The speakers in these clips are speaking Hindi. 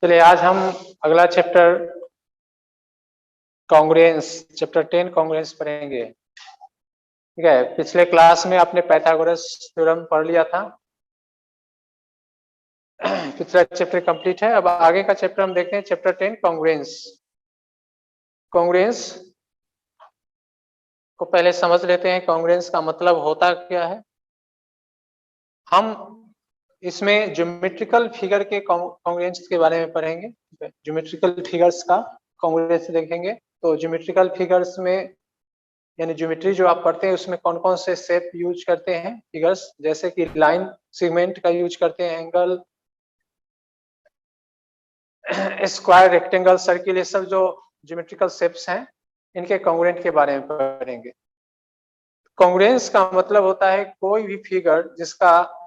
चलिए आज हम अगला चैप्टर कॉन्ग्रुएंस चैप्टर 10 कॉन्ग्रुएंस पढ़ेंगे। ठीक है, पिछले क्लास में आपने पाइथागोरस थ्योरम पढ़ लिया था। पिछला चैप्टर कंप्लीट है। अब आगे का चैप्टर हम देखते हैं, चैप्टर 10 कॉन्ग्रुएंस। कॉन्ग्रुएंस को पहले समझ लेते हैं, कॉन्ग्रुएंस का मतलब होता क्या है। हम इसमें ज्योमेट्रिकल फिगर के कॉन्ग्रुएंस के बारे में पढ़ेंगे। ज्योमेट्रिकल फिगर्स का कॉन्ग्रुएंस देखेंगे। तो ज्योमेट्रिकल फिगर्स में यानी ज्योमेट्री जो आप पढ़ते हैं उसमें कौन कौन से शेप यूज करते हैं फिगर्स, जैसे कि लाइन सेगमेंट का यूज करते हैं, एंगल, स्क्वायर, रेक्टेंगल, सर्किल, ये सब जो ज्योमेट्रिकल शेप्स हैं इनके कॉन्ग्रुएंट के बारे में पढ़ेंगे। कॉन्ग्रुएंस का मतलब होता है कोई भी फिगर जिसका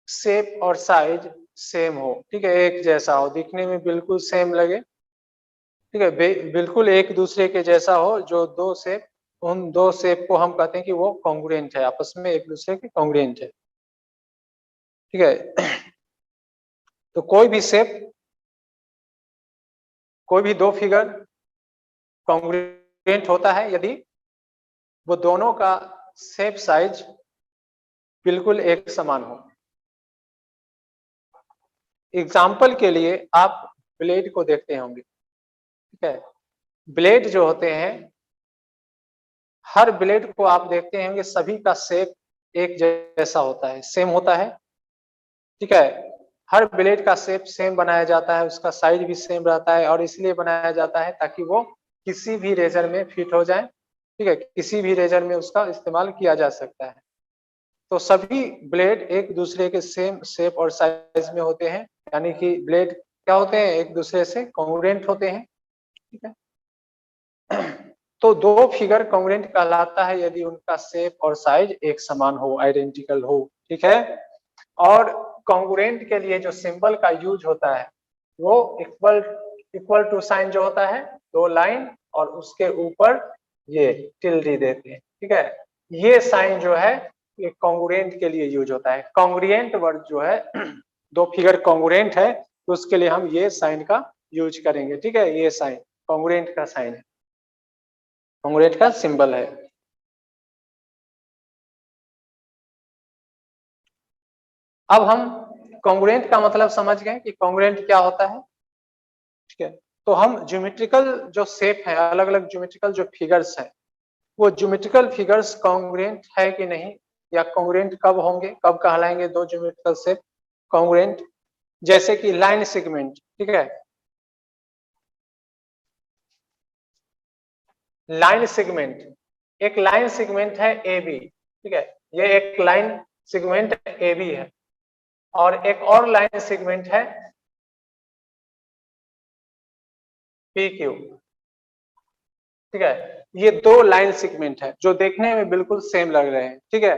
शेप और साइज सेम हो। ठीक है, एक जैसा हो, दिखने में बिल्कुल सेम लगे। ठीक है, बिल्कुल एक दूसरे के जैसा हो। जो दो शेप, उन दो शेप को हम कहते हैं कि वो कॉन्ग्रुएंट है, आपस में एक दूसरे के कॉन्ग्रुएंट है। ठीक है, तो कोई भी शेप, कोई भी दो फिगर कॉन्ग्रुएंट होता है यदि वो दोनों का शेप साइज बिल्कुल एक समान हो। एग्जाम्पल के लिए आप ब्लेड को देखते होंगे। ठीक है, ब्लेड जो होते हैं, हर ब्लेड को आप देखते होंगे, सभी का शेप एक जैसा होता है, सेम होता है। ठीक है, हर ब्लेड का शेप सेम बनाया जाता है, उसका साइज भी सेम रहता है, और इसलिए बनाया जाता है ताकि वो किसी भी रेजर में फिट हो जाए। ठीक है, किसी भी रेजर में उसका इस्तेमाल किया जा सकता है। तो सभी ब्लेड एक दूसरे के सेम शेप और साइज में होते हैं, यानी कि ब्लेड क्या होते हैं, एक दूसरे से कॉन्ग्रुएंट होते हैं। ठीक है, तो दो फिगर कॉन्ग्रुएंट कहलाता है यदि उनका शेप और साइज एक समान हो, आइडेंटिकल हो। ठीक है, और कॉन्ग्रुएंट के लिए जो सिंबल का यूज होता है वो इक्वल टू साइन जो होता है, दो लाइन और उसके ऊपर ये टिल्डी देते हैं। ठीक है, ये साइन जो है ये कॉन्ग्रुएंट के लिए यूज होता है। कॉन्ग्रुएंट वर्ड जो है दो फिगर कॉन्ग्रुएंट है तो उसके लिए हम ये साइन का यूज करेंगे। ठीक है, ये साइन कॉन्ग्रुएंट का साइन है, कॉन्ग्रुएंट का सिंबल है। अब हम कॉन्ग्रुएंट का मतलब समझ गए कि कॉन्ग्रुएंट क्या होता है। ठीक है, तो हम ज्योमेट्रिकल जो शेप है, अलग अलग ज्योमेट्रिकल जो फिगर्स है, वो ज्योमेट्रिकल फिगर्स कॉन्ग्रुएंट है कि नहीं, या कॉन्ग्रुएंट कब होंगे, कब कहलाएंगे दो ज्योमेट्रिकल शेप कॉन्ग्रुएंट। जैसे कि लाइन सेगमेंट। ठीक है, लाइन सेगमेंट, एक लाइन सेगमेंट है ए बी। ठीक है, ये एक लाइन सेगमेंट ए बी है, और एक और लाइन सेगमेंट है पी क्यू। ठीक है, ये दो लाइन सेगमेंट है जो देखने में बिल्कुल सेम लग रहे हैं। ठीक है,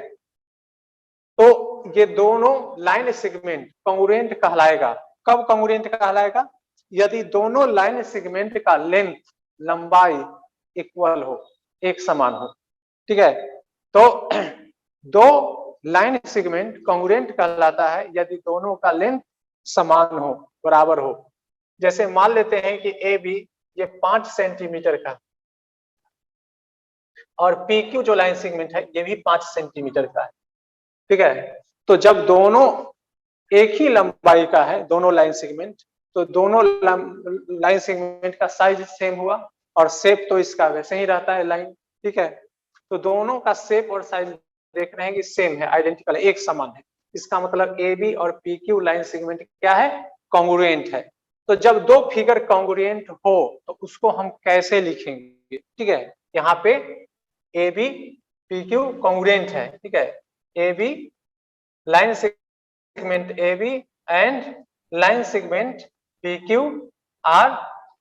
तो ये दोनों लाइन सेगमेंट कॉन्ग्रुएंट कहलाएगा। कब कॉन्ग्रुएंट कहलाएगा, यदि दोनों लाइन सेगमेंट का लेंथ, लंबाई इक्वल हो, एक समान हो। ठीक है, तो दो लाइन सेगमेंट कॉन्ग्रुएंट कहलाता है यदि दोनों का लेंथ समान हो, बराबर हो। जैसे मान लेते हैं कि ए बी ये 5 सेंटीमीटर का, और पी क्यू जो लाइन सेगमेंट है ये भी 5 सेंटीमीटर का है। ठीक है, तो जब दोनों एक ही लंबाई का है, दोनों लाइन सेगमेंट, तो दोनों लाइन सेगमेंट का साइज सेम हुआ, और शेप तो इसका वैसे ही रहता है लाइन। ठीक है, तो दोनों का शेप और साइज देख रहे हैं कि सेम है, आइडेंटिकल है, एक समान है। इसका मतलब ए बी और पी क्यू लाइन सेगमेंट क्या है, कॉन्ग्रुएंट है। तो जब दो फिगर कॉन्ग्रुएंट हो तो उसको हम कैसे लिखेंगे। ठीक है, यहाँ पे A B P Q congruent है। ठीक है, A B line segment A B and line segment P Q are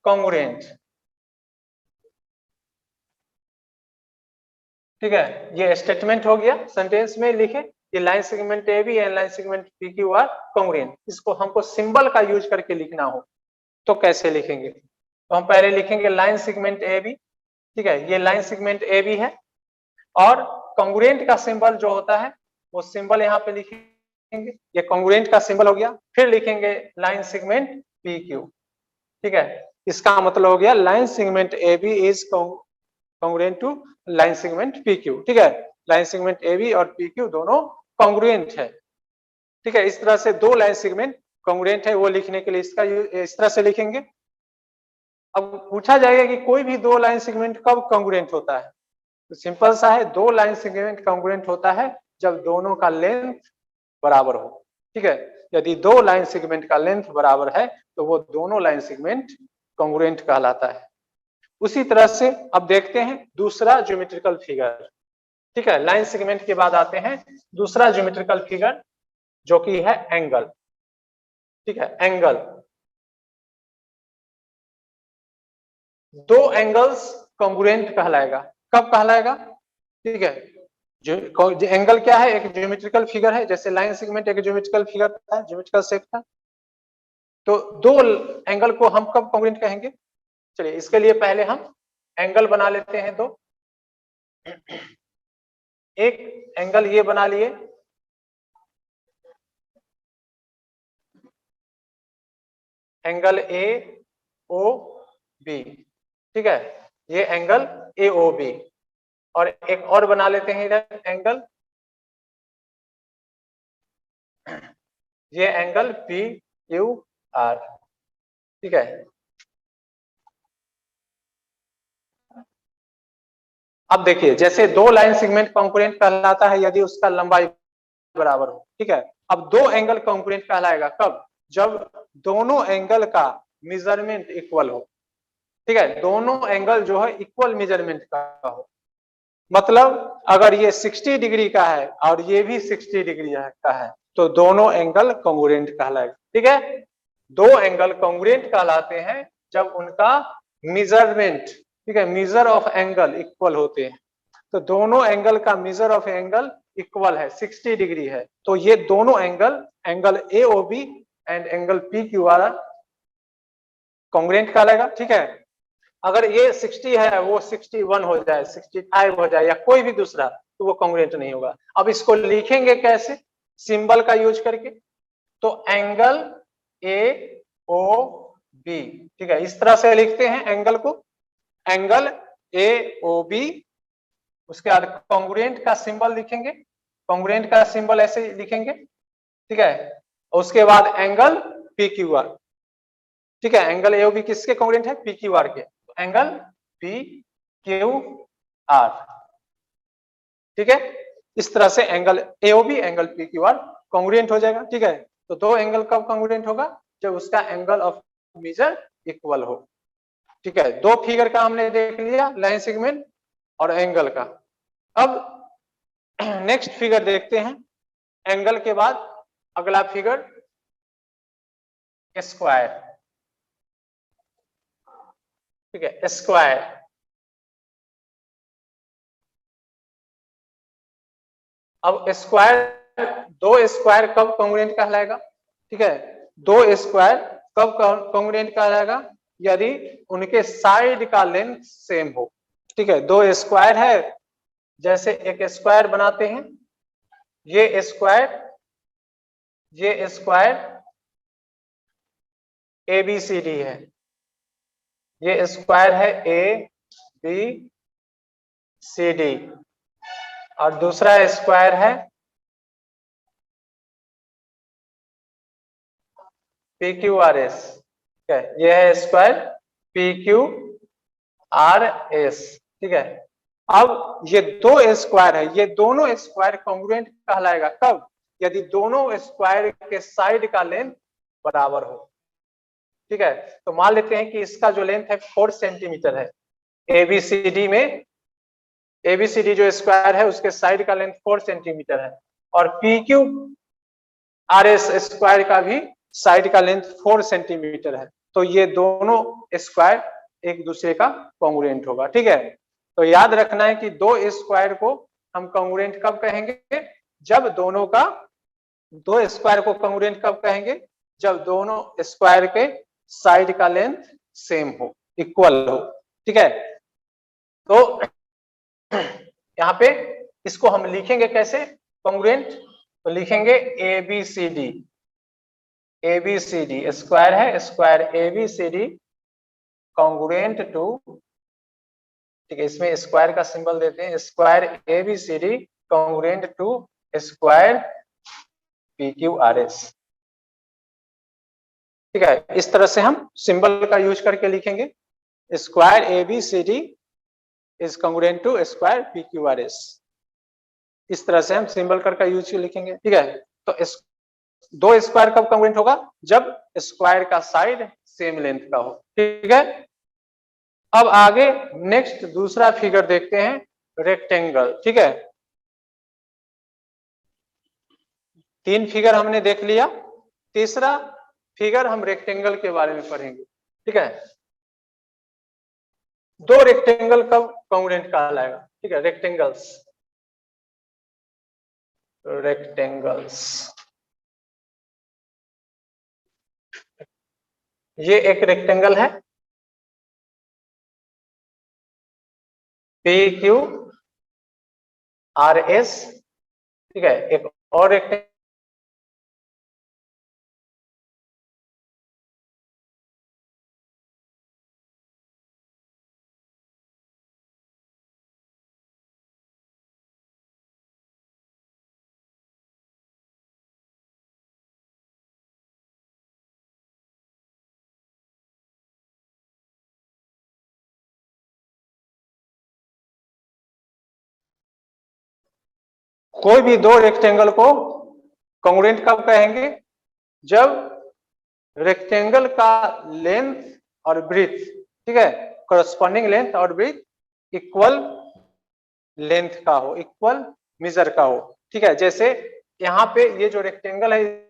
congruent. ठीक है, ये स्टेटमेंट हो गया, सेंटेंस में लिखे कि line segment A B and line segment P Q are congruent. इसको हमको सिंबल का यूज करके लिखना हो तो कैसे लिखेंगे, तो हम पहले लिखेंगे लाइन सेगमेंट ए बी। ठीक है, ये लाइन सेगमेंट ए बी है, और कॉन्ग्रुएंट का सिंबल जो होता है वो सिंबल यहाँ पे लिखेंगे, ये कॉन्ग्रुएंट का सिंबल हो गया। फिर लिखेंगे लाइन सेगमेंट पी क्यू। ठीक है, इसका मतलब हो गया line segment A B is congruent to line segment P Q. ठीक है, लाइन सेगमेंट ए बी और पी क्यू दोनों कॉन्ग्रुएंट है। ठीक है, इस तरह से दो लाइन सेगमेंट कॉन्ग्रुएंट है, वो लिखने के लिए इसका इस तरह से लिखेंगे। अब पूछा जाएगा कि कोई भी दो लाइन सेगमेंट कब कॉन्ग्रुएंट होता है, तो सिंपल सा है, दो लाइन सेगमेंट कॉन्ग्रुएंट होता है जब दोनों का लेंथ बराबर हो। ठीक है, यदि दो लाइन सेगमेंट का लेंथ बराबर है तो वो दोनों लाइन सेगमेंट कॉन्ग्रुएंट कहलाता है। उसी तरह से अब देखते हैं दूसरा ज्योमेट्रिकल फिगर। ठीक है, लाइन सेगमेंट के बाद आते हैं दूसरा ज्योमेट्रिकल फिगर जो कि है एंगल। ठीक है, एंगल, दो एंगल्स कॉन्ग्रुएंट कहलाएगा। कब कहलाएगा? ठीक है, जो एंगल क्या है, एक ज्योमेट्रिकल फिगर है, जैसे लाइन सेगमेंट एक ज्योमेट्रिकल फिगर था, ज्योमेट्रिकल शेप था, तो दो एंगल को हम कब कॉन्ग्रुएंट कहेंगे? चलिए इसके लिए पहले हम एंगल बना लेते हैं। दो, एक एंगल ये बना लिए, एंगल ए ओ बी। ठीक है, ये एंगल ए ओ बी, और एक और बना लेते हैं इधर एंगल, ये एंगल पी क्यू आर। ठीक है, अब देखिए जैसे दो लाइन सेगमेंट कॉन्ग्रुएंट कहलाता है यदि उसका लंबाई बराबर हो। ठीक है, अब दो एंगल कॉन्ग्रुएंट कहलाएगा कब? जब दोनों एंगल का मेजरमेंट इक्वल हो। ठीक है, दोनों एंगल जो है इक्वल मेजरमेंट का हो, मतलब अगर ये 60 डिग्री का है और ये भी 60 डिग्री का है तो दोनों एंगल कॉन्ग्रुएंट कहलाएगा। ठीक है, दो एंगल कॉन्ग्रुएंट कहलाते हैं जब उनका मेजरमेंट, ठीक है, मेजर ऑफ एंगल इक्वल होते हैं। तो दोनों एंगल का मेजर ऑफ एंगल इक्वल है, 60 डिग्री है, तो ये दोनों angle, angle A O B and angle P Q are congruent कहलाएगा। ठीक है, अगर ये 60 है वो 61 हो जाए, 65 हो जाए या कोई भी दूसरा, तो वो कॉन्ग्रुएंट नहीं होगा। अब इसको लिखेंगे कैसे? सिंबल का यूज करके, तो एंगल ए ओ बी। ठीक है, इस तरह से लिखते हैं एंगल को, एंगल ए ओ बी, उसके बाद कॉन्ग्रुएंट का सिंबल लिखेंगे, कॉन्ग्रुएंट का सिंबल ऐसे लिखेंगे। ठीक है, उसके बाद एंगल पी क्यू आर। ठीक है, एंगल ए ओ बी किसके कॉन्ग्रुएंट है? पी क्यू आर के, एंगल पी क्यू आर। ठीक है, इस तरह से angle A O B angle P Q are congruent हो जाएगा। ठीक है, तो दो एंगल कब कॉन्ग्रुएंट होगा? जब उसका एंगल ऑफ मेजर इक्वल हो। ठीक है, दो फिगर का हमने देख लिया, लाइन सेगमेंट और एंगल का। अब नेक्स्ट फिगर देखते हैं, एंगल के बाद अगला फिगर स्क्वायर। ठीक है, स्क्वायर, अब स्क्वायर, दो स्क्वायर कब कॉन्ग्रुएंट कहलाएगा? ठीक है, दो स्क्वायर कब कॉन्ग्रुएंट कहलाएगा? यदि उनके साइड का लेंथ सेम हो। ठीक है, दो स्क्वायर है, जैसे एक स्क्वायर बनाते हैं, ये square A B C D है, ये स्क्वायर है ए बी सी डी, और दूसरा स्क्वायर है पी क्यू आर एस। ठीक है, ये है square P Q R S. ठीक है, अब ये दो स्क्वायर है, ये दोनों स्क्वायर कॉन्ग्रुएंट कहलाएगा कब? यदि दोनों स्क्वायर के साइड का लेंथ बराबर हो। ठीक है, तो मान लेते हैं कि इसका जो लेंथ है 4 सेंटीमीटर है, एबीसीडी में, एबीसीडी जो स्क्वायर है उसके साइड का लेंथ 4 सेंटीमीटर है, और P Q R S square का भी साइड का लेंथ 4 सेंटीमीटर है, तो ये दोनों स्क्वायर एक दूसरे का कॉन्ग्रुएंट होगा। ठीक है, तो याद रखना है कि दो स्क्वायर को हम कॉन्ग्रुएंट कब कहेंगे? जब दोनों का, दो स्क्वायर को कॉन्ग्रुएंट कब कहेंगे? जब दोनों स्क्वायर के साइड का लेंथ सेम हो, इक्वल हो। ठीक है, तो यहाँ पे इसको हम लिखेंगे कैसे कॉन्ग्रुएंट? तो लिखेंगे A B C D, A B C D square है, square A B C D congruent to, ठीक है, इसमें स्क्वायर का सिंबल देते हैं, square ABCD congruent to square PQRS। ठीक है, इस तरह से हम सिंबल का यूज करके लिखेंगे, square ABCD is congruent to square PQRS। इस तरह से हम सिंबल का यूज लिखेंगे। ठीक है, तो दो स्क्वायर कब कॉन्ग्रुएंट होगा? जब स्क्वायर का साइड सेम लेंथ का हो। ठीक है, अब आगे नेक्स्ट दूसरा फिगर देखते हैं, रेक्टेंगल। ठीक है, 3 फिगर हमने देख लिया, तीसरा फिगर हम रेक्टेंगल के बारे में पढ़ेंगे। ठीक है, 2 रेक्टेंगल कब कॉन्ग्रुएंट कहलाएगा? ठीक है, रेक्टेंगल्स, ये एक रेक्टेंगल है PQRS। ठीक है, एक और रेक्टेंगल कोई भी 2 रेक्टेंगल को कॉन्ग्रुएंट कब कहेंगे? जब रेक्टेंगल का लेंथ और ब्रीथ, ठीक है, कॉरस्पॉन्डिंग लेंथ और ब्रीथ इक्वल लेंथ का हो, इक्वल मेजर का हो। ठीक है, जैसे यहाँ पे ये जो रेक्टेंगल है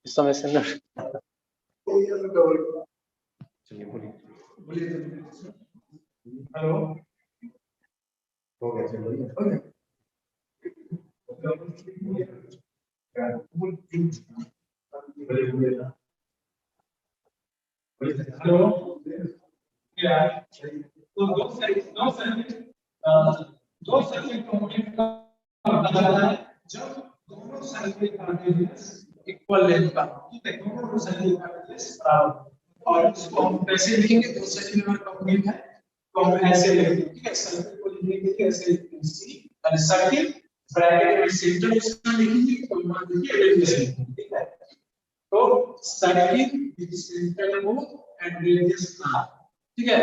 इस समय से हेलो हो गया चलिए हेलो क्या तो दो सर्किट कंप्लीट का जब दोनों सर्किट का रेडियस इक्वल लेंथ का, ठीक है, दोनों सर्किट का रेडियस बराबर, और इसको हम कैसे लिखेंगे? दो सर्किट में कंप्लीट है तो हम ऐसे लिखेंगे, ठीक है, सर्किट को लिखने के लिए ऐसे लिखेंगे सी और सर्किट ब्रैकेट में सेंटर उसका लिखेंगे तो मान लीजिए रेडियस लिखेंगे, ठीक है, तो circuit with centre O and radius R, ठीक है,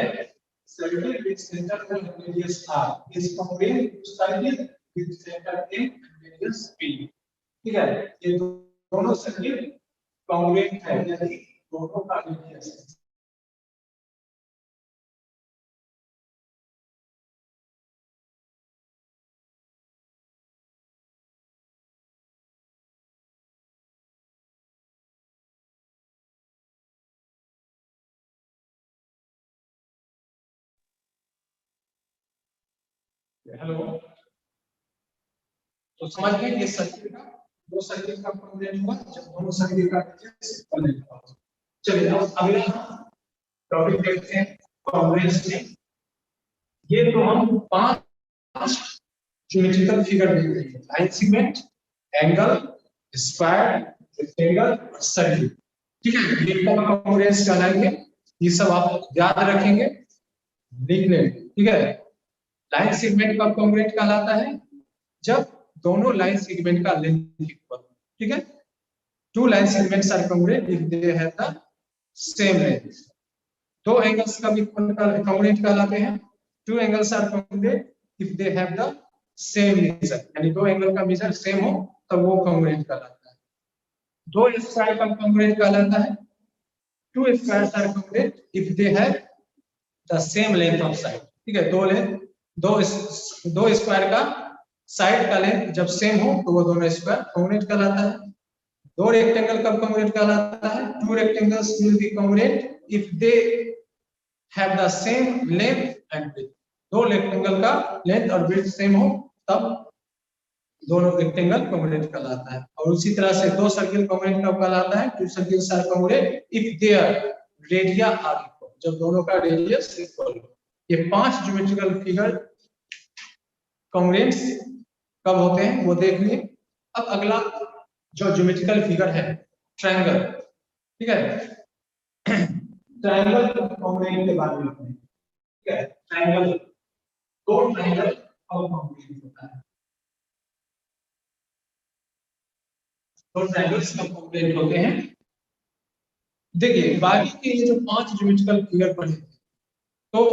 circuit with centre O and radius R is compared to circuit with centre A and radius P, ठीक है, ये दोनों सर्किट कॉन्ग्रुएंट है यदि दोनों का रेडियस हेलो, तो समझ गए ये सर्किट का दो सर्किट का कॉन्ग्रुएंट हुआ जब दोनों सर्किट का रेडियस इक्वल है। चलिए अब अगला टॉपिक देखते हैं कॉन्ग्रुएंस में। ये तो हम पांच ज्योमेट्रिकल फिगर देख रहे हैं, line segment, angle, square, rectangle और सर्किल, ठीक है, ये कॉन्ग्रुएंस कहलाएंगे। ये सब आप याद रखेंगे, लिख लेंगे, ठीक है। लाइन सेगमेंट कब कॉन्ग्रुएंट कहलाता है? जब दोनों लाइन सेगमेंट का लेंथ इक्वल, ठीक है, two line segments are congruent if they have the same length. दो एंगल्स का भी कॉन्ग्रुएंट कहलाते हैं, two angles are congruent if they have the same measure, यानी दो एंगल का मेजर सेम हो तब वो कॉन्ग्रुएंट कहलाता है। दो स्क्वायर का कॉन्ग्रुएंट कहलाता है, two squares are congruent if they have the same length of side, ठीक है, दो स्क्वायर का साइड का लेंथ जब सेम हो तो वो दोनों स्क्वायर कॉन्ग्रुएंट कहलाता है। दो रेक्टेंगल कब कॉन्ग्रुएंट कहलाता है? To rectangles will be congruent if they have the same length and width. दो रेक्टेंगल का लेंथ और विड्थ सेम हो तब दोनों रेक्टेंगल कॉन्ग्रुएंट कहलाता है। और उसी तरह से दो सर्किल कॉन्ग्रुएंट कब कहलाता है? Two circles are congruent if their radii are equal, जब दोनों का रेडियस इक्वल हो। ये पांच ज्योमेट्रिकल फिगर कॉन्ग्रुएंट्स कब होते हैं वो देख लिए। अब अगला जो ज्योमेट्रिकल फिगर है ट्रायंगल, ठीक है, ट्रायंगल कॉन्ग्रुएंट के बारे में, ठीक है, ट्रायंगल, दो ट्रायंगल कब कॉन्ग्रुएंट होता है? दो ट्रायंगल्स कब कॉन्ग्रुएंट होते हैं? देखिए बाकी के ये जो पांच ज्योमेट्रिकल फिगर पढ़े तो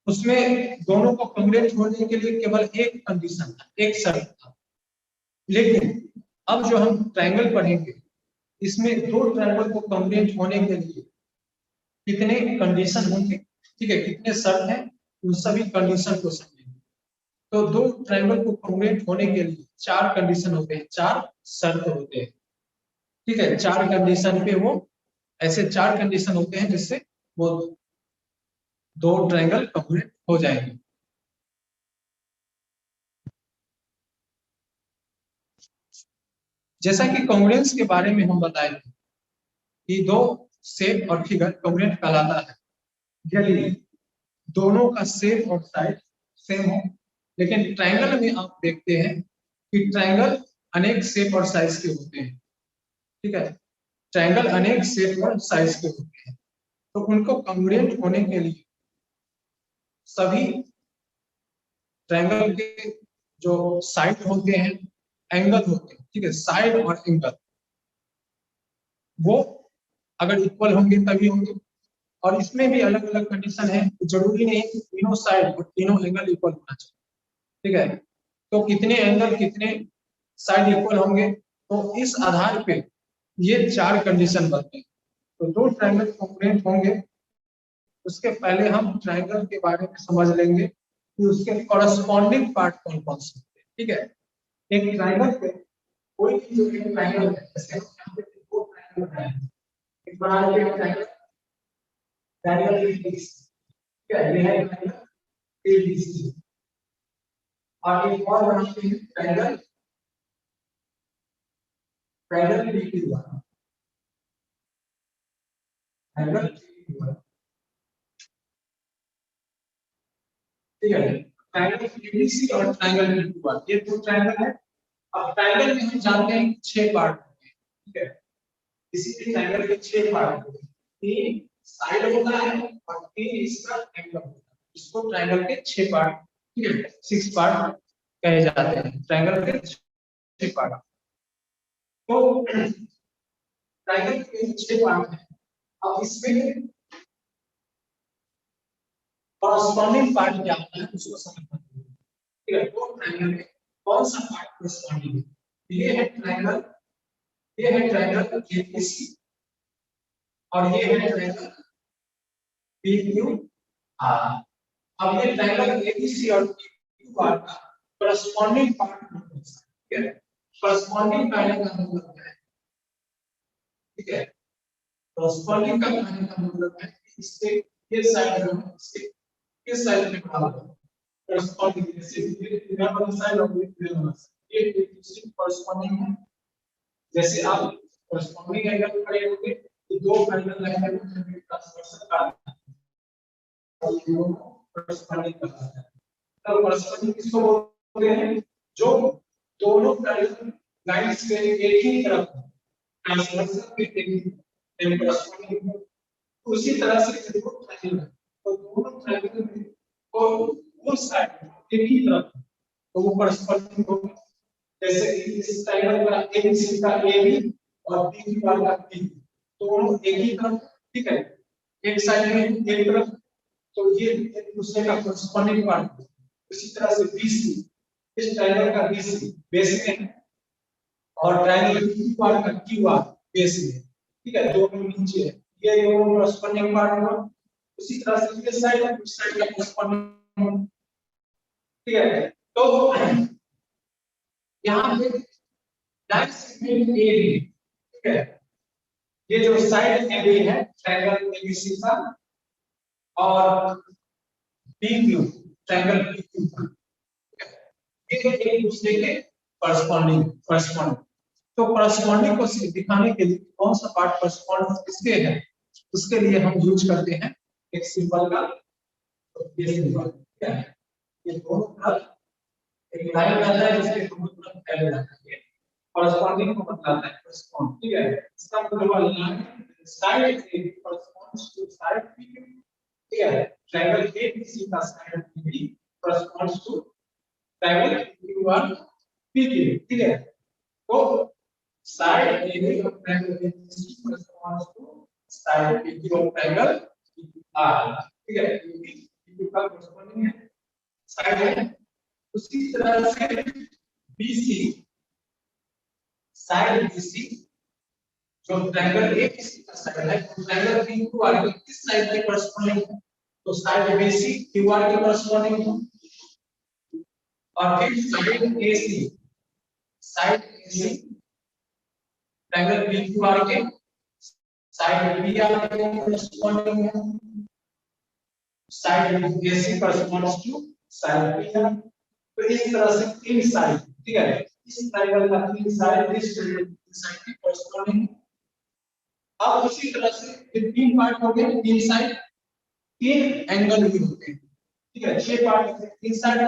उसमें दोनों को कॉन्ग्रुएंट होने के लिए केवल एक कंडीशन था, एक शर्त था। लेकिन अब जो हम ट्रायंगल पढ़ेंगे इसमें दो ट्रायंगल को कॉन्ग्रुएंट होने के लिए कितने कंडीशन होंगे, ठीक है, कितने शर्त हैं, उन सभी कंडीशन को समझेंगे। तो दो ट्रायंगल को कॉन्ग्रुएंट होने के लिए चार कंडीशन होते हैं, चार शर्त होते हैं, ठीक है, चार कंडीशन पे वो ऐसे चार कंडीशन होते हैं जिससे वो दो ट्रायंगल कॉन्ग्रुएंट हो जाएंगे। जैसा कि कॉन्ग्रुएंस के बारे में हम बताए थे कि दो शेप और फिगर कॉन्ग्रुएंट कहलाता है यदि दोनों का शेप और साइज सेम हो। लेकिन ट्रायंगल में आप देखते हैं कि ट्रायंगल अनेक शेप और साइज के होते हैं, ठीक है, ट्रायंगल अनेक शेप और साइज के होते हैं, तो उनको कॉन्ग्रुएंट होने के लिए सभी ट्रायंगल के जो साइड होते हैं, एंगल होते हैं, ठीक है, साइड और एंगल वो अगर इक्वल होंगे तभी होंगे। और इसमें भी अलग अलग कंडीशन है, जरूरी नहीं है कि तीनों साइड और तीनों एंगल इक्वल होना चाहिए, ठीक है, तो कितने एंगल कितने साइड इक्वल होंगे तो इस आधार पे ये चार कंडीशन बनते हैं। तो दो ट्रायंगल कॉन्ग्रुएंट होंगे उसके पहले हम ट्रायंगल के बारे में समझ लेंगे कि उसके कॉरस्पॉन्डिंग पार्ट कौन कौन से होते हैं, ठीक है। एक ट्रायंगल पे कोई भी जो एक ट्रायंगल है, जैसे यहाँ पे दो ट्रायंगल बनाए हैं, एक बना लिया ट्रायंगल ABC, ठीक है, ये है ट्रायंगल ABC, और एक और बनाते हैं ट्रायंगल BQ1, ट्रायंगल BQ1, ठीक है, ट्रायंगल ABC और ट्रायंगल BQ1, ये दो ट्रायंगल है। अब ट्रायंगल में हम जानते हैं 6 पार्ट होते हैं, ठीक है, किसी भी ट्रायंगल के 6 पार्ट होते हैं, 3 साइड होता है और 3 इसका एंगल होता है, इसको ट्रायंगल के 6 पार्ट, ठीक है, 6 पार्ट कहे जाते हैं, ट्रायंगल के 6 पार्ट। तो ट्रायंगल के 6 पार्ट हैं। अब इसमें कॉरस्पॉन्डिंग पार्ट क्या होता है उसको समझना है, ठीक है, तो ट्रायंगल में कौन सा पार्ट कॉरस्पॉन्डिंग है, ये है ट्रायंगल ABC और ये है ट्रायंगल BQR। अब ये ट्रायंगल ABC और BQR का कॉरस्पॉन्डिंग पार्ट होता है, ठीक है, कॉरस्पॉन्डिंग कहने का मतलब है, ठीक है, कॉरस्पॉन्डिंग का कहने का मतलब है कि इसके ये साइड जो है इसके किस साइड में खड़ा है, कॉरस्पॉन्डिंग, जैसे ये वाला साइड और ये वाला साइड, ये एक दूसरे के कॉरस्पॉन्डिंग है। जैसे आप कॉरस्पॉन्डिंग एंगल खड़े होंगे तो दो एंगल लाइन में ट्रांसवर्सल करना है और ये कॉरस्पॉन्डिंग करना है। तो कॉरस्पॉन्डिंग किसको बोलते हैं, जो दोनों पैरेलल लाइंस के एक ही तरफ ट्रांसवर्सल के एक ही कॉरस्पॉन्डिंग। उसी तरह से दो ट्रायंगल है तो दोनों ट्रायंगल में को उस साइड एक ही तरफ तो वो कॉरस्पॉन्डिंग होगा। जैसे इस ट्रायंगल का ABC का AB और BQR का B दोनों एक ही तरफ, ठीक है, एक साइड में एक तरफ, तो ये एक दूसरे का कॉरस्पॉन्डिंग पार्ट है। इसी तरह से BC, इस ट्रायंगल का BC बेस में है और ट्रायंगल BQR का QR बेस में है, ठीक है, दोनों नीचे है, ये दोनों कॉरस्पॉन्डिंग पार्ट हुआ। उसी तरह से ये साइड और इस साइड का कॉरस्पॉन्डिंग, ठीक है, तो यहाँ पे डायरेक्ट सेगमेंट AB, ठीक है, ये जो साइड AB है ट्रायंगल ABC का और BQ ट्रायंगल BQ का, ये एक दूसरे के कॉरस्पॉन्डिंग। तो कॉरस्पॉन्डिंग को दिखाने के लिए कौन सा पार्ट कॉरस्पॉन्ड किसके है उसके लिए हम यूज करते हैं एक सिंबल का, तो ये सिंबल क्या है, ये दोनों तरफ एक लाइन आता है जिसके दोनों तरफ पैरेलल आता है, कॉरस्पॉन्डिंग को बताता है कॉरस्पॉन्ड, ठीक है, इसका मतलब line side A corresponds to side B, ठीक है, ट्रायंगल ABC का side B corresponds to triangle BQR PQ, ठीक है, तो side AB of triangle ABC corresponds to side PQ of triangle R, ठीक है, PQ का corresponding है साइड है। उसी तरह से BC, साइड BC जो ट्रायंगल ABC का साइड है, ट्रायंगल PQR के किस साइड के corresponding है, तो साइड BC QR के corresponding है। और फिर side AC, side AC triangle PQR के साइड PR के corresponding है, side AC corresponds to side PR। तो इस तरह से तीन साइड, ठीक है, इस ट्रायंगल का तीन साइड इस साइड के corresponding। अब उसी तरह से फिर तीन पार्ट हो गए, तीन साइड, तीन एंगल भी होते हैं, ठीक है, छह पार्ट, तीन साइड,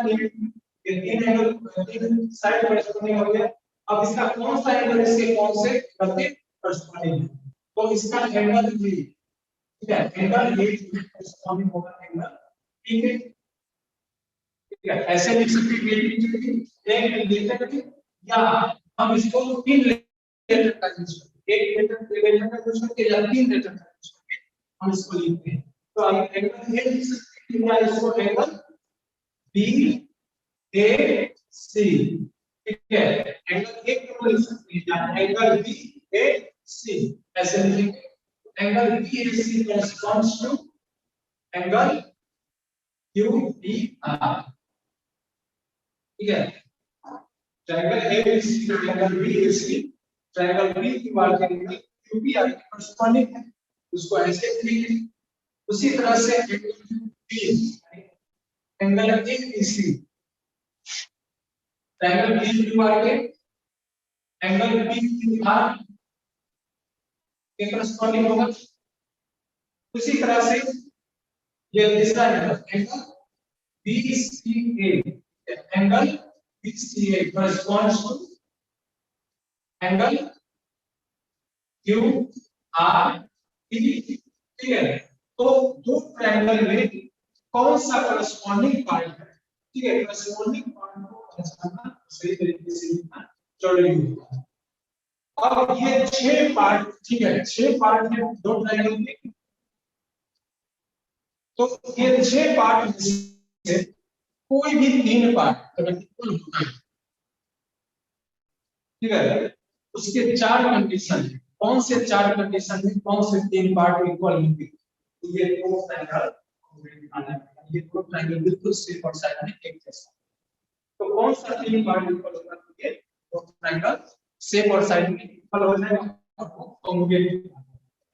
तीन एंगल, तीन साइड corresponding हो गया। अब इसका कौन सा एंगल इसके कौन से करके corresponding है, तो इसका एंगल भी, ठीक है, एंगल ये corresponding होगा एंगल, ठीक है, ठीक है, ऐसे लिख सकते हैं एक रिलेटेड या हम इसको तीन लेटर का यूज करते हैं, एक लेटर का यूज करके या तीन लेटर का यूज करके हम इसको लिखते हैं। तो हम एंगल ये लिख सकते हैं या इसको एंगल BAC, ठीक है, एंगल एक को लिख सकते हैं या एंगल BAC ऐसे लिखेंगे। Angle BAC corresponds to angle QPR, ठीक है, triangle ABC triangle BAC triangle PQR के एंगल क्यूपीआर के कॉरेस्पॉन्डिंग है, उसको ऐसे लिखेंगे। उसी तरह से एंगल एबीसी ट्रायंगल पीक्यूआर के एंगल पीक्यूआर के कॉरेस्पॉन्डिंग होगा। उसी तरह से ये तीसरा angle BCA angle BCA corresponds to angle QRP, ठीक है। तो दो ट्रायंगल में कौन सा करस्पॉन्डिंग पार्ट है, ठीक है, करस्पॉन्डिंग पार्ट को पहचानना सही तरीके से लिखना जरूरी होता है। अब ये 6 पार्ट, ठीक है, 6 पार्ट है दो ट्रायंगल के, तो ये 6 पार्ट में से कोई भी 3 पार्ट अगर इक्वल होता है, ठीक है, उसके 4 कंडीशन है। कौन से 4 कंडीशन में कौन से 3 पार्ट इक्वल होंगे, तो ये दो ट्रायंगल, ये दो ट्रायंगल बिल्कुल सेम और साइड में एक जैसा, तो कौन सा 3 पार्ट इक्वल होगा, तो ये दो ट्रायंगल सेम और साइड में इक्वल हो जाएगा और वो कॉन्ग्रुएंट।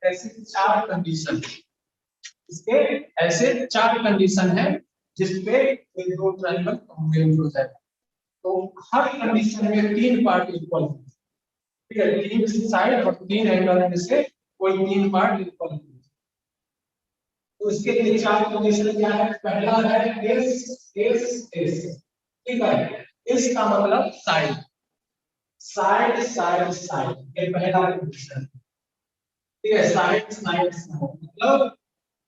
ऐसे 4 कंडीशन, इसके ऐसे 4 कंडीशन है जिसपे ये दो ट्रायंगल कॉन्ग्रुएंट हो जाएगा। तो हर कंडीशन में 3 पार्ट इक्वल होंगे, ठीक है, 3 साइड और 3 एंगल में से कोई 3 पार्ट इक्वल होंगे। तो इसके लिए 4 कंडीशन क्या है, पहला है एस एस एस, ठीक है, एस का मतलब साइड, साइड साइड साइड, ये पहला कंडीशन, ठीक है, साइड साइड साइड मतलब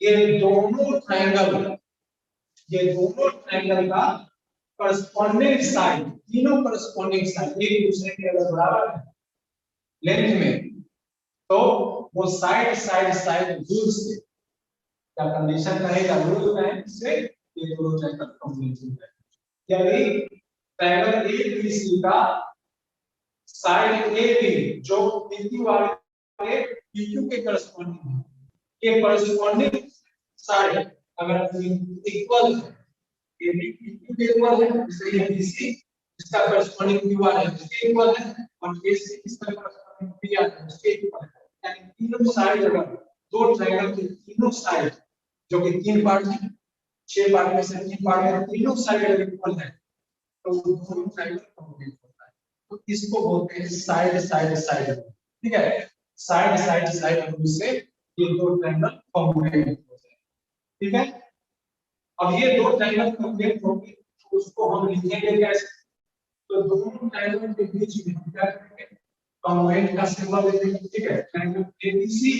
ये दोनों ट्रायंगल का करस्पॉन्डिंग साइड, तीनों करस्पॉन्डिंग साइड एक दूसरे के अगर बराबर है लेंथ में, तो वो साइड साइड साइड रूल से क्या कंडीशन कहेगा, रूल है से ये दोनों ट्रायंगल कंप्लीट हो जाएगा। यदि ट्रायंगल एबीसी का साइड एबी जो पीक्यू वाले पीक्यू के करस्पॉन्डिंग है, के करस्पॉन्डिंग साइड अगर इक्वल है, एबी पीक्यू के इक्वल है, जैसे ये बीसी इसका करस्पॉन्डिंग क्यूआर है उसके इक्वल है, और एसी इसका करस्पॉन्डिंग पीआर है उसके इक्वल है, यानी तीनों साइड अगर दो ट्रायंगल के तीनों साइड जो कि 3 पार्ट है, 6 पार्ट में से 3 पार्ट है, तीनों साइड अगर इक्वल है तो दोनों ट्रायंगल कंप्लीट होता है। तो इसको बोलते हैं साइड साइड साइड, ठीक है, साइड साइड साइड रूल से ये दो ट्रायंगल कंप्लीट होते हैं, ठीक है। अब ये दो ट्रायंगल कंप्लीट हो गए तो उसको हम लिखेंगे कैसे, तो दोनों ट्रायंगल के बीच में हम क्या करेंगे, कॉन्ग्रुएंट का सिंबल दे देंगे, ठीक है, ट्रायंगल एबीसी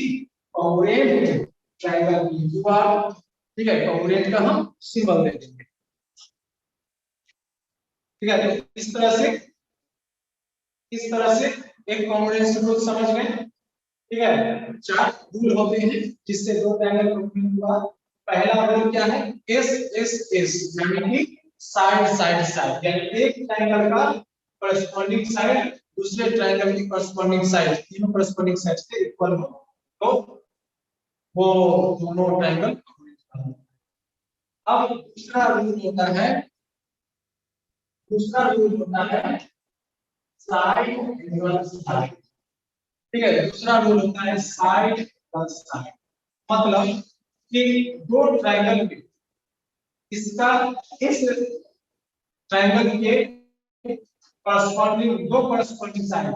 कॉन्ग्रुएंट है ट्रायंगल पीक्यूआर, ठीक है, कॉन्ग्रुएंट का हम सिंबल दे देंगे, ठीक है। तो इस तरह से एक कॉन्ग्रुएंस रूल समझ गए, ठीक है। 4 रूल होते हैं जिससे दो ट्रायंगल कंप्लीट हुआ। पहला रूल क्या है, एस एस एस यानी कि साइड साइड साइड, यानी एक ट्रायंगल का करस्पॉन्डिंग साइड दूसरे ट्रायंगल की करस्पॉन्डिंग साइड, तीनों करस्पॉन्डिंग साइड से इक्वल हो तो वो दोनों ट्रायंगल कंप्लीट होंगे। अब दूसरा रूल होता है साइड एंगल साइड, ठीक है, दूसरा रूल होता है साइड प्लस साइड, मतलब कि दो ट्रायंगल के इसका इस ट्रायंगल के करस्पॉन्डिंग दो करस्पॉन्डिंग साइड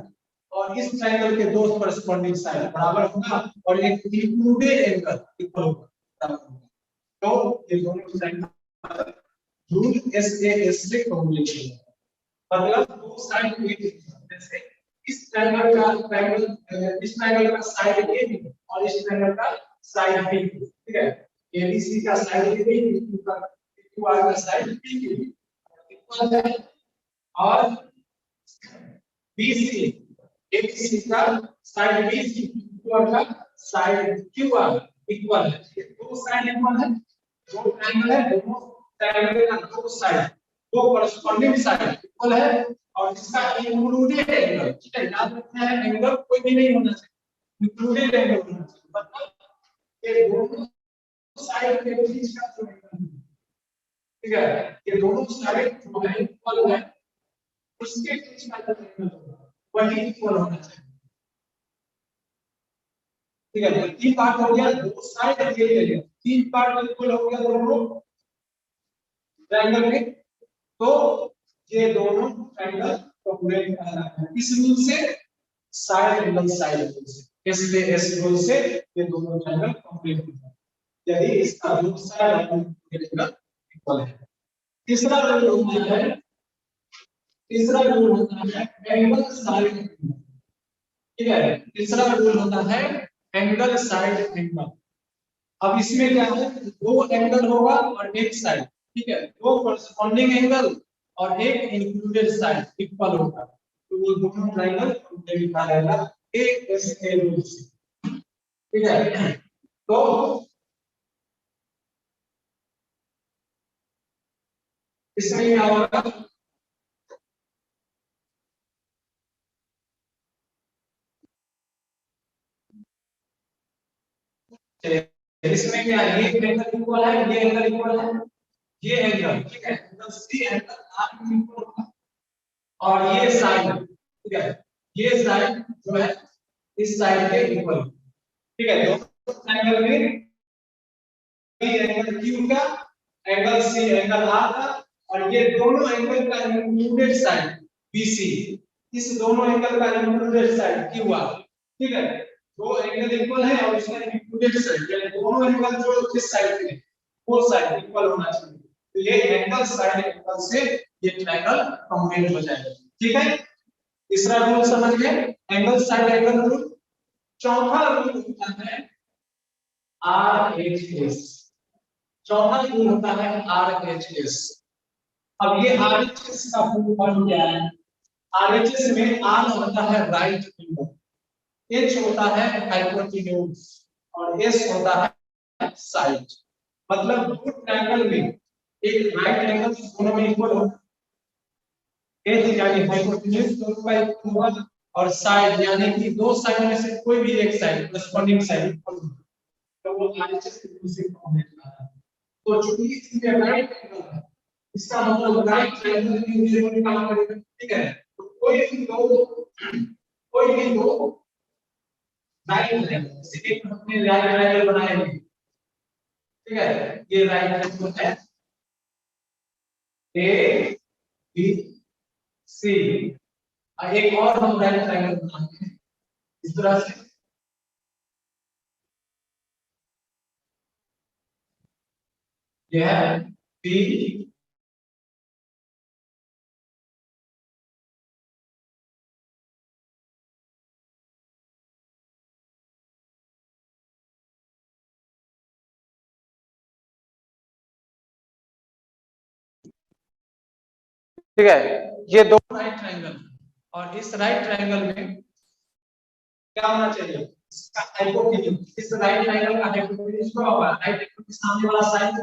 और इस ट्रायंगल के दो करस्पॉन्डिंग साइड बराबर होगा और एक इंक्लूडेड एंगल इक्वल होगा, तो ये दोनों ट्रायंगल रूल एसएएस से कंप्लीट होगा। मतलब दो साइड जैसे इस ट्रायंगल का साइड ए और इस ट्रायंगल का साइड बी, ठीक है, एबीसी का साइड ए बी क्यूआर का साइड बी इक्वल है, और बीसी एबीसी का साइड बीसी क्यूआर का साइड क्यूआर इक्वल है, दो साइड इक्वल है, दो ट्रायंगल है, दोनों ट्रायंगल का दो साइड दो करस्पॉन्डिंग साइड इक्वल है और इसका इंक्लूडेड एंगल, ठीक है, याद रखना है एंगल कोई भी नहीं होना चाहिए, इंक्लूडेड एंगल होना चाहिए, मतलब ये दोनों साइड के बीच का जो एंगल है, ठीक है, ये दोनों साइड जो है इक्वल है उसके बीच का जो एंगल होगा वही इक्वल होना चाहिए। ठीक है, तीन पार्ट हो गया, दो साइड ये ले लिया, तीन पार्ट इक्वल हो गया दोनों ट्रायंगल में, तो ये दोनों ट्रायंगल कॉम्प्लीट कहलाता है। किस रूल से? साइड एंगल साइड रूल से, एस रूल से ये दोनों ट्रायंगल कंप्लीट होता है यदि इसका रूट साइड और एंगल इक्वल है। तीसरा रूल होता है, तीसरा रूल होता है एंगल साइड एंगल। ठीक है, तीसरा रूल होता है एंगल साइड एंगल। अब इसमें क्या है, दो एंगल होगा और एक साइड, ठीक है, दो कॉरस्पॉन्डिंग एंगल और एक इंक्लूडेड साइड इक्वल होगा, तो वो दोनों ट्रायंगल कंप्लीट लिखा रहेगा ए रूल से। ठीक है, तो इसमें क्या होगा, इसमें क्या है, ये एंगल इक्वल है, ये एंगल इक्वल है, ये एंगल, ठीक है, तो सी एंगल आर इक्वल होगा और ये साइड, ठीक है, ये साइड जो है इस साइड के इक्वल, ठीक है, दोनों एंगल में बी एंगल क्यू का, एंगल सी एंगल आर का, और ये दोनों एंगल का इंक्लूडेड साइड बीसी, इस दोनों एंगल का इंक्लूडेड साइड क्यू आर। ठीक है, दो एंगल इक्वल है और इसका इंक्लूडेड साइड, यानी दोनों एंगल जो किस साइड के, फोर साइड इक्वल होना चाहिए, तो ये एंगल साइड एंगल से ये ट्रायंगल कंप्लीट हो जाएगा। ठीक है, तीसरा रूल समझ गए, एंगल साइड एंगल रूल। चौथा रूल होता है आरएचएस, चौथा रूल होता है आरएचएस। अब ये आरएचएस का फुल फॉर्म क्या है? आरएचएस में आर होता है राइट एंगल, एच होता है हाइपोटेन्यूज और एस होता है साइड। मतलब दो ट्रायंगल में एक राइट एंगल दोनों में इक्वल होगा, एच यानी हाइपोटेन्यूज दोनों का इक्वल होगा, और साइड यानी कि दो साइड में से कोई भी एक साइड कॉरस्पॉन्डिंग साइड इक्वल होगा, तो वो आरएचएस के रूल से फॉर्मेट आता है। तो चूंकि इसमें राइट एंगल है, इसका मतलब राइट ट्रायंगल की यूनिट निकालना पड़ेगा। ठीक है, तो कोई भी दो राइट है, इसी के हमने राइट ट्रायंगल बनाएंगे। ठीक है, ये राइट ट्रायंगल है ए बी सी, एक और हम राइट ट्रायंगल बनाते हैं इस तरह से, यह है बी ठीक है, ये दो राइट ट्रायंगल और इस राइट ट्रायंगल में क्या होना चाहिए, इसका हाइपोटेन्यूज, इस राइट ट्रायंगल का हाइपोटेन्यूज क्या होगा, राइट एंगल के सामने वाला साइड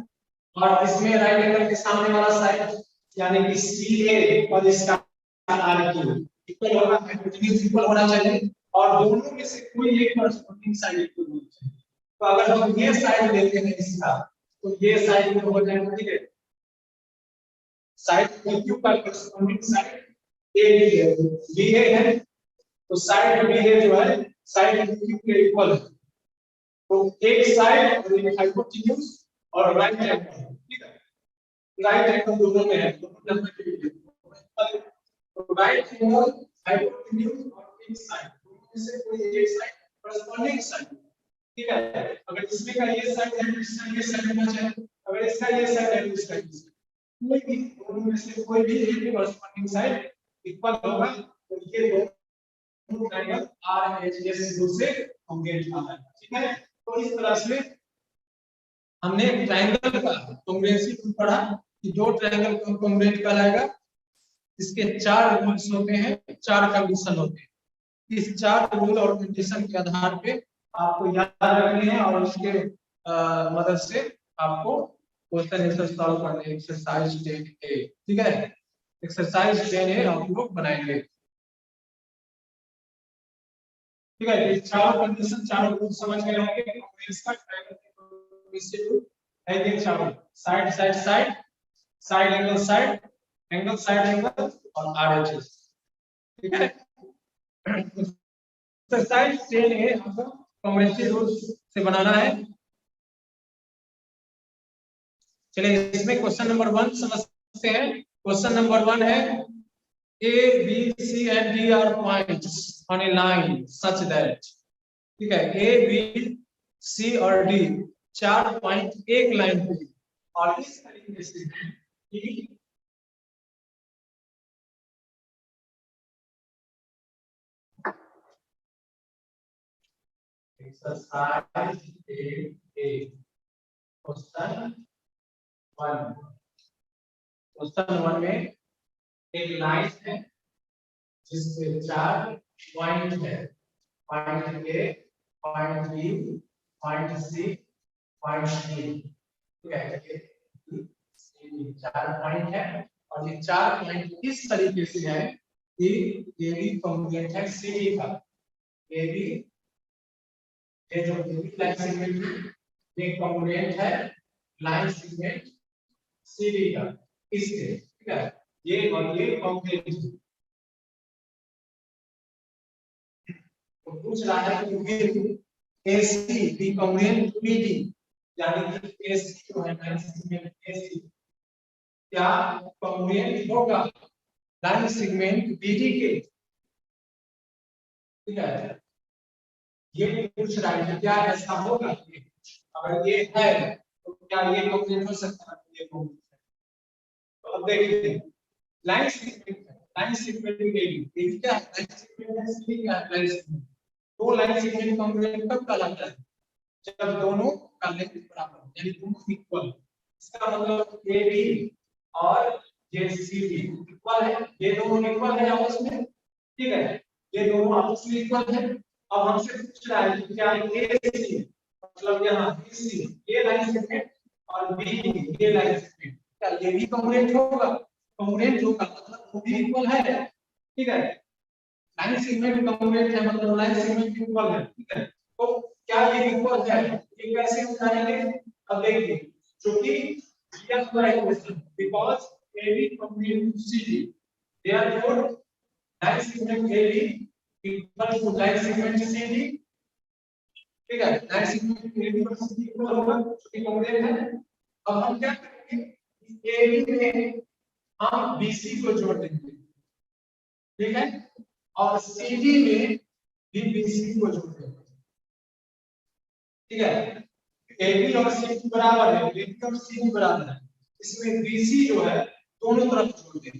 और इसमें राइट एंगल के सामने वाला साइड, यानी कि सीए और इसका आरक्यू इक्वल होगा, हाइपोटेन्यूज इक्वल होना चाहिए और दोनों में से कोई एक कॉरस्पॉन्डिंग साइड इक्वल होना चाहिए। तो अगर हम ये साइड लेते हैं इसका, तो ये साइड इक्वल हो जाएगा। ठीक है, साइड क्यू का कॉरस्पॉन्डिंग साइड ए बी है, तो साइड बी जो है साइड क्यू के इक्वल है, तो एक साइड और एक हाइपोटेन्यूज और राइट एंगल। ठीक है, राइट एंगल दोनों में है, दोनों नंबर के लिए, तो राइट एंगल हाइपोटेन्यूज और एक साइड, दोनों में से कोई एक साइड कॉरस्पॉन्डिंग साइड। ठीक है, अगर इसमें का ये साइड है तो इसका ये साइड होना चाहिए, अगर इसका ये साइड है तो इसका ये साइड, कोई भी दोनों में से कोई भी एक कॉरस्पॉन्डिंग साइड इक्वल होगा, तो ये दोनों ट्रायंगल आरएचएस रूल से कंप्लीट होता है। ठीक है, तो इस तरह से हमने ट्रायंगल का कॉम्बिनेशन रूल पढ़ा कि दो ट्रायंगल को कंप्लीट कराएगा, इसके चार रूल्स होते हैं, चार कंडीशन होते हैं। इस चार रूल और कंडीशन के आधार पे आपको याद रखने हैं और उसके मदद से आपको क्वेश्चन आंसर सॉल्व करने, एक्सरसाइज 10A। ठीक है, एक्सरसाइज 10A हम लोग बनाएंगे। ठीक है, ये चार कंडीशन, चार रूल समझ गए होंगे। इसका ट्रायंगल है, ये चार side side side, side angle side, angle side angle और RHS, ठीक है। एक्सरसाइज 10A आपको कॉम्बिनेटरी रूल्स से बनाना है। चलिए इसमें क्वेश्चन नंबर 1 समझते हैं। क्वेश्चन नंबर 1 है A, B, C and D are points on a line such that, ठीक है, A, B, C और D 4 पॉइंट एक लाइन पे और इस तरीके से कि एक्सरसाइज 8A क्वेश्चन 1। क्वेश्चन 1 में एक लाइन है जिसपे 4 पॉइंट है, point A, point B, point C, point D, ठीक है। ये 4 पॉइंट है और ये 4 पॉइंट इस तरीके से है कि ये भी कॉम्पोनेंट है सी का। ये भी, ये जो लाइन सेगमेंट ये कॉम्पोनेंट है लाइन सेगमेंट सी का इसके, ठीक है। ये और ये कॉम्पोनेंट तो पूछ रहा है कि with AC be component BD, यानी कि AC जो है लाइन सेगमेंट AC क्या कॉम्पोनेंट होगा लाइन सेगमेंट BD के, ठीक है। ये पूछ रहा है क्या ऐसा होगा, अगर ये है तो क्या ये कॉम्पोनेंट हो सकता है, ये कॉम्पोनेंट। तो अब देखिए लाइन सेगमेंट AB क्या है, लाइन सेगमेंट है, C क्या है, लाइन सेगमेंट। दो लाइन सेगमेंट कॉम्पोनेंट कब कहलाता है, जब दोनों का लेंथ बराबर हो, यानी दोनों इक्वल। इसका मतलब AB और ये CD इक्वल है, ये दोनों इक्वल है आपस में, ठीक है। ये दोनों आपस में इक्वल है। अब हमसे पूछ रहा है कि क्या AC मतलब यहाँ BC ये लाइन सेगमेंट और BD ये लाइन सेगमेंट क्या ये भी कॉम्पोनेंट होगा, कॉम्पोनेंट होगा मतलब वो भी इक्वल है, ठीक है। लाइन सेगमेंट कॉम्पोनेंट है मतलब लाइन सेगमेंट इक्वल है, ठीक है। तो क्या ये इक्वल है, ये कैसे बताएंगे, अब देखिए क्योंकि दिया हुआ है question because AB component to CD therefore line segment AB equal to line segment CD, ठीक है। लाइन सेगमेंट AB पर CD इक्वल होगा क्योंकि कॉम्पोनेंट है। अब हम क्या करेंगे AB में हम BC को जोड़ देंगे, ठीक है, और CD में भी BC को जोड़ देंगे, ठीक है। AB और CD बराबर है, AB और CD बराबर है, इसमें BC जो है दोनों तरफ जोड़ देंगे।